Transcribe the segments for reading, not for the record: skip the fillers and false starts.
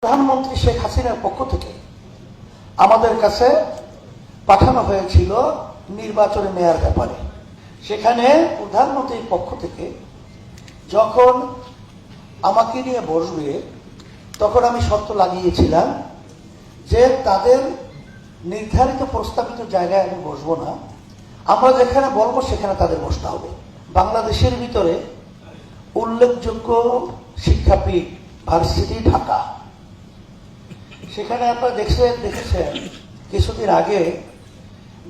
প্রধানমন্ত্রী শেখ হাসিনার পক্ষ থেকে আমাদের কাছে পাঠানো হয়েছিল নির্বাচনে নেয়ার ব্যাপারে। সেখানে প্রধানমন্ত্রীর পক্ষ থেকে যখন আমাকে নিয়ে বসবে তখন আমি শর্ত লাগিয়েছিলাম যে তাদের নির্ধারিত প্রস্তাবিত জায়গায় আমি বসবো না, আমরা যেখানে বলবো সেখানে তাদের বসতে হবে। বাংলাদেশের ভিতরে উল্লেখযোগ্য শিক্ষাপীঠ ভার্সিটি ঢাকা, সেখানে আপনারা দেখেছেন কিছুদিন আগে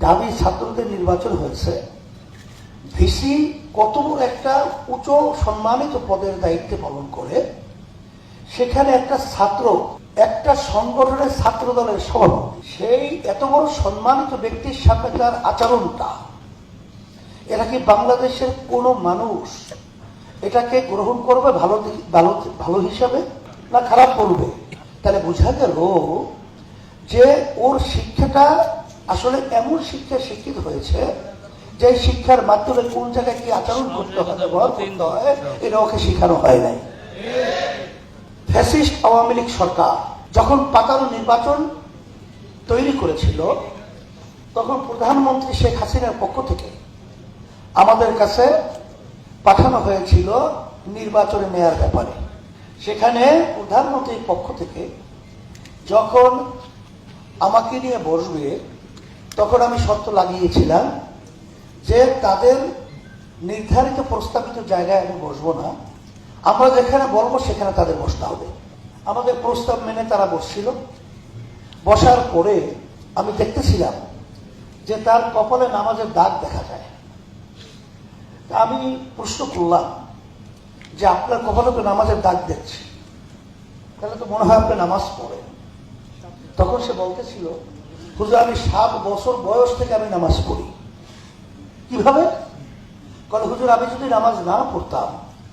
ঢাবি ছাত্রদের নির্বাচন হয়েছে। ভিসি কত বড় একটা উচ্চ সম্মানিত পদের দায়িত্বে পালন করে, সেখানে একটা ছাত্র, একটা সংগঠনের ছাত্র দলের সভাপতি, সেই এত বড় সম্মানিত ব্যক্তির সামনে তার আচরণটা, এটা কি বাংলাদেশের কোনো মানুষ এটাকে গ্রহণ করবে ভালো ভালো হিসাবে না খারাপ করবে? তাহলে বোঝা গেল যে ওর শিক্ষাটা আসলে এমন শিক্ষায় শিক্ষিত হয়েছে যে শিক্ষার মাধ্যমে কোন জায়গায় কি আচরণ করতে হয়, ব্যবহার করতে হয়, এটা ওকে শেখানো হয় নাই। ফ্যাসিস্ট আওয়ামী লীগ সরকার যখন পাতানো নির্বাচন তৈরি করেছিল, তখন প্রধানমন্ত্রী শেখ হাসিনার পক্ষ থেকে আমাদের কাছে পাঠানো হয়েছিল নির্বাচনে নেয়ার ব্যাপারে। সেখানে প্রধানমন্ত্রীর পক্ষ থেকে যখন আমাকে নিয়ে বসবে তখন আমি শর্ত লাগিয়েছিলাম যে তাদের নির্ধারিত প্রস্তাবিত জায়গায় আমি বসবো না, আমরা যেখানে বলবো সেখানে তাদের বসতে হবে। আমাদের প্রস্তাব মেনে তারা বসছিল। বসার পরে আমি দেখতেছিলাম যে তার কপালে নামাজের দাগ দেখা যায়। আমি প্রশ্ন করলাম যে আপনার কপালে তো নামাজের দাগ দেখছি, তাহলে তো মনে হয় আপনি নামাজ পড়েন। তখন সে বলতেছিল, হুজুর আমি 7 বছর বয়স থেকে আমি নামাজ পড়ি। কিভাবে? কারণ হুজুর আমি যদি নামাজ না পড়তাম,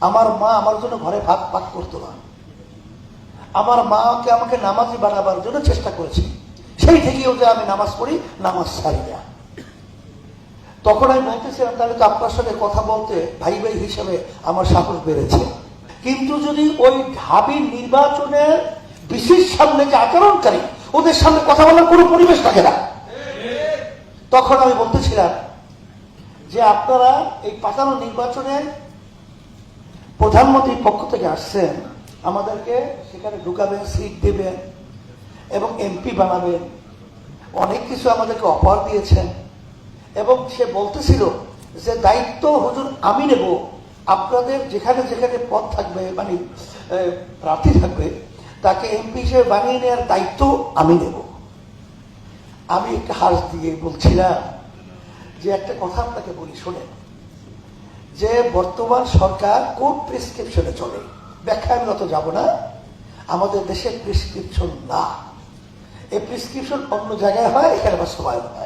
আমার মা আমার জন্য ঘরে ভাত পাক করতো না। আমার মাকে আমাকে নামাজি বানাবার জন্য চেষ্টা করেছে, সেই থেকেও যে আমি নামাজ পড়ি, নামাজ ছাড়ি না। তখন আমি বলতেছিলাম, তাহলে তো আপনার সাথে কথা বলতে ভাই ভাই হিসেবে আমার সাহস বেড়েছে। কিন্তু যদি ওই ঢাবি নির্বাচনের বিশেষ সামনে যে আচরণকারী, ওদের সামনে কথা বলার কোনো পরিবেশ থাকে না। তখন আমি বলতেছিলাম যে আপনারা এই পাতানো নির্বাচনে প্রধানমন্ত্রীর পক্ষ থেকে আসছেন, আমাদেরকে সেখানে ঢুকাবেন, সিট দেবেন এবং এমপি বানাবেন, অনেক কিছু আমাদেরকে অফার দিয়েছেন। এবং সে বলতেছিল যে দায়িত্ব হুজুর আমি নেব, আপনাদের যেখানে যেখানে পদ থাকবে, মানে প্রার্থী থাকবে, তাকে এমপি হিসেবে বানিয়ে নেওয়ার দায়িত্ব আমি নেব। আমি একটা হাস দিয়ে বলছিলাম যে একটা কথা আপনাকে বলি, শোনেন, যে বর্তমান সরকার কোন প্রেসক্রিপশনে চলে, ব্যাখ্যা আমি অত যাব না। আমাদের দেশে প্রেসক্রিপশন না, এই প্রেসক্রিপশন অন্য জায়গায় হয়, এখানে বাস্তবায়ন হয়।